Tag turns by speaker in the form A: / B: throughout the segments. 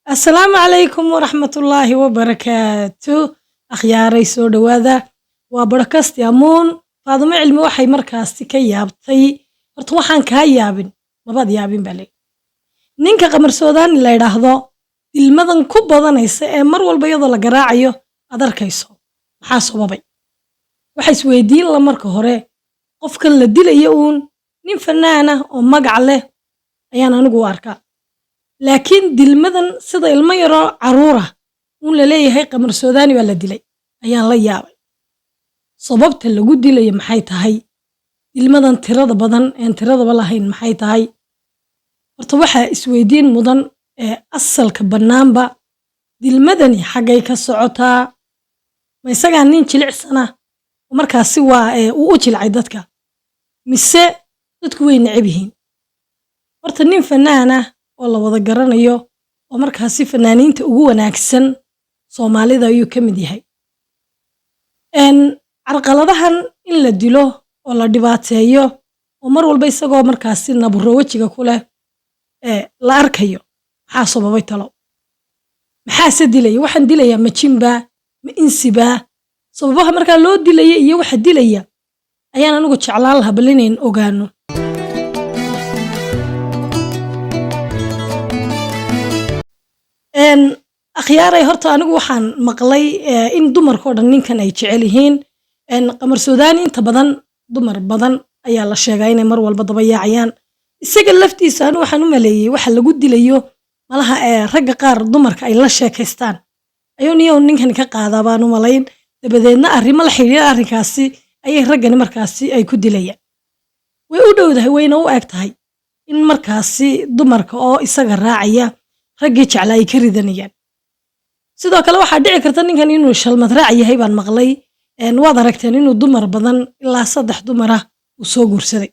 A: السلام عليكم ورحمة الله وبركاته. أخياري سو دواذا وبركاست يامون فاضمة علمي waxay markaasi ka yaabtay horta waxaan ka yaabin mabad yaabin bale ninka qamar Suudaan la yiraahdo ilmadan ku badanaysa ee mar walba iyadoo la garaacayo aad arkayso maxaa sababay waxa isweydiin la marka hore qofkan la dilayo nin fanaan ah oo magac leh ayaan anigu arkaa laakiin dilmadan sida ilmo yaro caruura la leeyahay qamar Suudaani waa la dilay ayaan la yaabay sababta lagu dilayo maxay tahay ilmadan tirada badan ee tirada lahayn maxay tahay horta waxa isweydiin mudan ee asalka banaanba dilmadani xagay ka socotaa ma isaga nin jilicsana markaasi waa uu u jilcay dadka mise dadku way neceb yihiin horta nin fanaan ah oo la wada garanayo oo markaasi fanaaniinta ugu wanaagsan Soomaalida ayuu ka mid yahay carqaladahan in la dilo oo la dhibaateeyo oo mar walba isagoo markaasi nabro wajiga ku leh la arkayo maxaa sababay talo maxaa se dilay waxaan dilayaa ma jimba ma insiba sababaha markaa loo dilay iyo waxa dilaya ayaan anigu jeclaan lahaa bal inaan ogaano akhyaaray horta anigu waxaan maqlay in dumarkoo dhan ninkan ay jecel yihiin qamar Suudaani inta badan dumar badan ayaa la sheegay inay mar walba daba yaacayaan isaga laftiisa anigu waxaan u maleeyay waxa lagu dilayo malaha ragga qaar dumarka ay la sheekaystaan ayuu ninkan ka qaadaa baan u malayn dabadeedna arrimo la xiriira arrinkaasi ayay raggani markaasi ay ku dilayaan way u dhowdahay wayna u eg tahay in markaasi dumarka oo isaga raacaya raggii jecel ay ka ridanayaan sidoo kale waxa dhici karta ninkan inuu shalmad raac yahay baan maqlay waad aragteen inuu dumar badan ilaa 3 dumar ah uu soo guursaday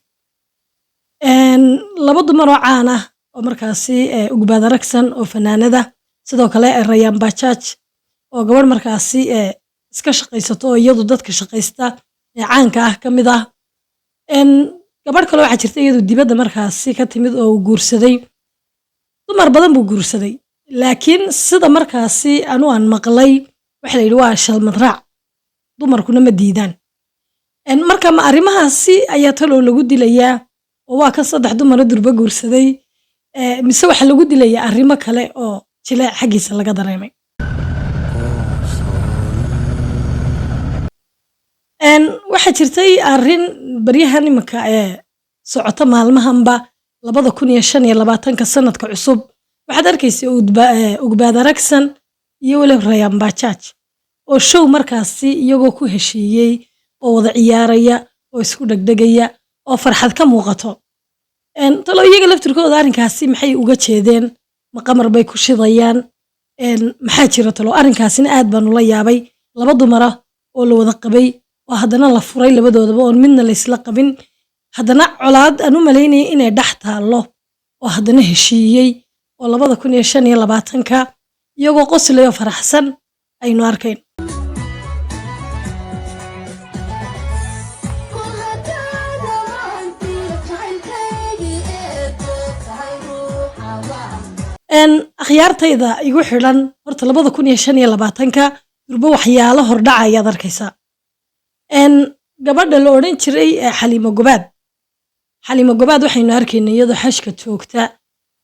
A: laba dumar oo caan ah oo markaasi ugbaad aragsan oo fanaanada sidoo kale Rayaan Bajaaj oo gabadh markaasi iska shaqaysato oo iyadu dadka shaqaysta caanka ah kamid ah gabadh kale waxa jirta iyadu dibadda markaasi ka timid oo guursaday dumar badan buu guursaday laakiin sida markaasi aan maqlay waxa la yiri waa shalmad raac dumarkuna ma diidaan marka ma arrimahaasi ayaa talo lagu dilayaa oo waa ka 3 dumar durba guursaday mise waxa lagu dilayaa arrimo kale oo jilaa xagiisa laga dareemay waxa jirtay arrin baryahan imika socota maalmahanba 2025 sanadka cusub waxaad arkaysaa ugbaad aragsan iyo wali Rayaan Bajaaj oo show markaasi iyagoo ku heshiiyay oo wada ciyaaraya oo isku dhagdhagaya oo farxad ka muuqato talo iyaga laftirkooda arrinkaasi maxay uga jeedeen ma qamar bay ku shidayaan maxaa jira talo arrinkaasina aad baan ula yaabay laba dumar ah oo la wada qabay oo haddana la furay labadoodaba oo midna la isla qabin haddana colaad aan u maleynayay inay dhex taalo oo haddana heshiiyay oo 2025 iyagoo qoslayo faraxsan aynu arkayn akhyaartayda igu xiran horta 2025 durba waxyaalo hordhacaya arkaysa gabadha la oran jiray Xaliimo Gobaad waxaynu arkaynaa iyadoo xashka joogta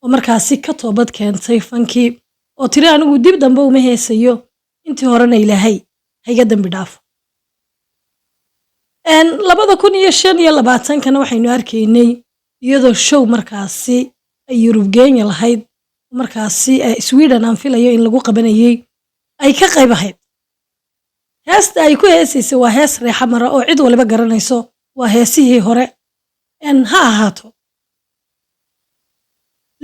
A: oo markaasi ka toobad keentay fankii oo tiri anigu dib dambe uma heesayo intii horena Ilaahay hayga dambi dhaafo 2025 kana waxaynu arkaynay iyadoo show markaasi ay Yurub Kenya lahayd markaasi Sweden aan filayo in lagu qabanayay ay ka qayb ahayd heesta ay ku heesaysay waa hees reexa mara oo cid waliba garanayso waa heesihii hore ha ahaato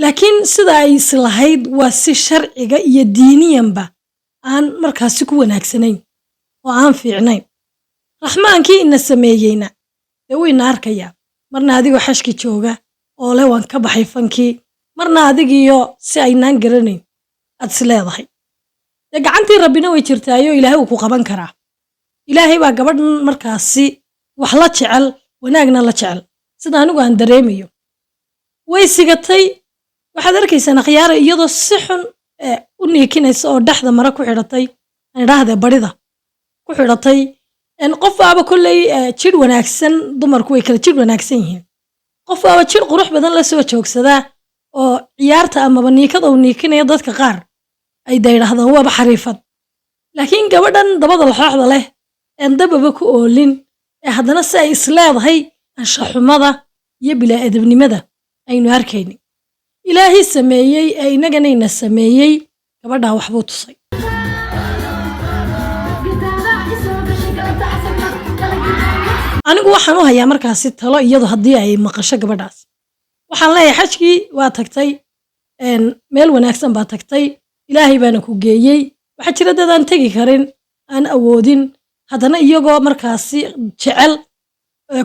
A: laakiin sida ay islahayd waa si sharciga iyo diiniyanba aan markaasi ku wanaagsanayn oo aan fiicnayn raxmaankii ina sameeyayna wayna arkaya marna adigoo xashki jooga oo leh waan ka baxay fankii marna adigiyo si aynaan garanayn aad isleedahay gacantii rabbina way jirtaayo Ilaahay uu ku qaban karaa Ilaahay baa gabadhan markaasi wax la jecel wanaagna la jecel sida anigu aan dareemayo way sigatay waxaad arkaysaa khiyaar iyadoo si xun u niikinaysa oo dhaxda mara ku xidhatay aan idhaahdee barida ku xidhatay qof baaba kolley jir wanaagsan dumarku way kala jir wanaagsan yihiin qof baaba jir qurux badan la soo joogsadaa oo ciyaarta amaba niikada uu niikinaya dadka qaar ay yidhaahdaan waaba xariifad laakiin gabadhan dabada laxooxda leh dababa ku oolin haddana si ay isleedahay anshaxumada iyo bilaa-adabnimada aynu arkaynin ilaahay sameeyey inaganayna sameeyey gabadhaa waxbuu tusay anigu waxaan u hayaa markaasi talo iyadu haddii ay maqasho gabadhaas waxaan leeyahay xajkii waa tagtay meel wanaagsan baa tagtay ilaahay baana ku geeyey waxaa jira dad aan tegi karin aan awoodin haddana iyagoo markaasi jecel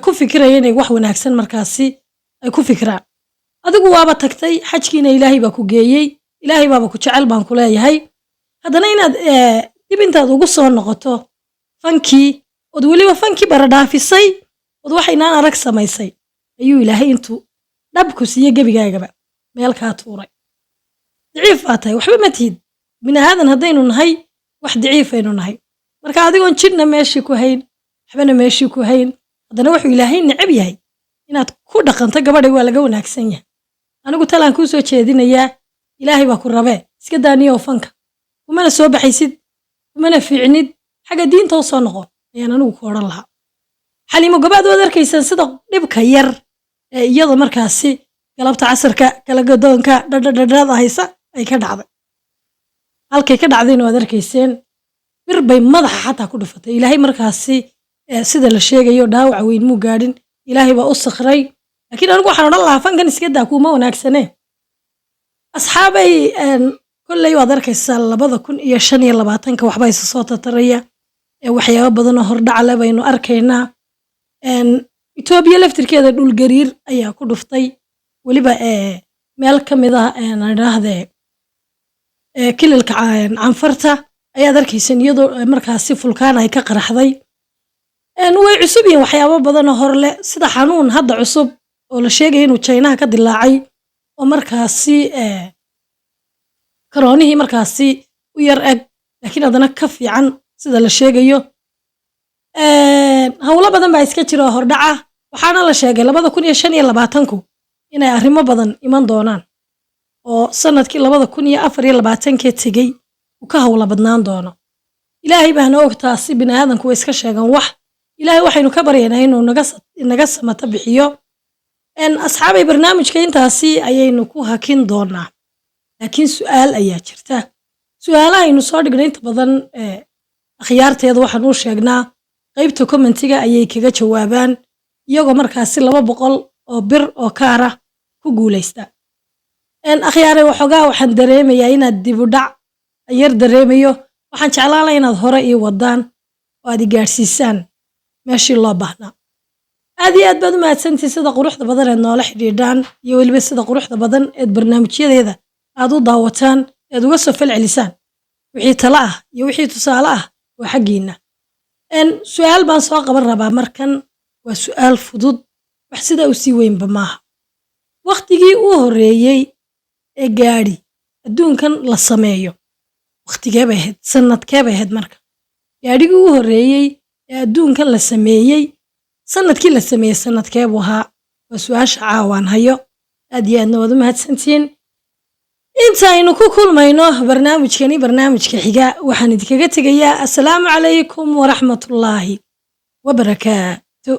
A: ku fikiraya inay wax wanaagsan markaasi ay ku fikiraan adigu waaba tagtay xajkiina ilaahay baa ku geeyey ilaahay baaba ku jecel baan ku leeyahay haddana inaad dib intaad ugu soo noqoto fankii ood weliba fankii baradhaafisay ood waxaynaan arag samaysay ayuu ilaahay intuu dhabku siiye gebigaagaba meel kaa tuuray daciif baa tahay waxba ma tihid bini aadan haddaynu nahay wax daciifaynu nahay marka adigoon jidhna meeshii ku hayn waxbana meeshii ku hayn haddana wuxuu ilaahay necab yahay inaad ku dhaqanto gabadhay waa laga wanaagsan yahay anigu talaan kuu soo jeedinayaa ilaahay baa ku rabee iska daaniyow fanka kumana soo baxaysid kumana fiicnid xagga diinta u soo noqon ayaan anigu ku odhan lahaa xaliimo gabaad waad arkaysaan sida dhibka yar ee iyada markaasi galabta casarka kala gadoonka dhadhadhadhada haysa ay ka dhacday halkay ka dhacdayna waad arkayseen bir bay madaxa xataa ku dhufatay ilaahay markaasi sida la sheegayo dhaawac weyn muu gaadhin ilaahay baa u sakray laakiin anigu waxaan odhan lahaa fankan iska daa kuuma wanaagsane asxaabay kolley waad arkaysaa 2025 waxba isa soo tataraya waxyaabo badan oo hordhacle baynu arkaynaa Itoobiya laftirkeeda dhul gariir ayaa ku dhuftay weliba meel ka mid ah aan idhaahdee kililka canfarta ayaad arkaysan iyadoo markaasi fulkaan ay ka qaraxday way cusub yihiin waxyaabo badan oo hor leh sida xanuun hadda cusub oo la sheegay inuu Chinaha ka dilaacay oo markaasi karoonihii markaasi u yar eg laakiin haddana ka fiican sida la sheegayo hawlo badan baa iska jira oo hordhaca waxaana la sheegay 2025 inay arrimo badan iman doonaan oo sanadkii 2024 tegay uu ka hawlo badnaan doono ilaahay baana og taasi bini aadanku way iska sheegan wax ilaahay waxaynu ka baryaynaa inuu naga samata bixiyo asxaabay barnaamijka intaasi ayaynu ku hakin doonaa laakiin su'aal ayaa jirta su'aalaha aynu soo dhignay inta badan akhyaarteeda waxaan u sheegnaa qaybta commentiga ayay kaga jawaabaan iyagoo markaasi 200 oo bir oo kaara ku guuleysta akhyaare waxoogaa waxaan dareemayaa inaad dib u dhac yar dareemayo waxaan jeclaan lahaa inaad hore ii wadaan oo aad i gaadhsiisaan meeshii loo baahnaa aad iyo aad baad u mahadsantihiin sida quruxda badan eed noola xidhiidhaan iyo weliba sida quruxda badan eed barnaamijyadeeda aad u daawataan eed uga soo falcelisaan wixii talo ah iyo wixii tusaale ah waa xaggiinna su'aal baan soo qaban rabaa markan waa su'aal fudud wax sidaa u sii weynba maaha waqtigii uu horeeyey ee gaadhi adduunkan la sameeyo waqtigee bay ahayd sanadkee bay ahayd marka gaadhigii uu horeeyey ee adduunkan la sameeyey sanadkii la sameeyey sanadkee buu ahaa waa su'aasha caawaan hayo aad iyo aadna waad u mahadsantihiin intaynu ku kulmayno barnaamijka xiga waxaan idinkaga tegayaa assalaamu calaykum waraxmatullaahi wabarakaatu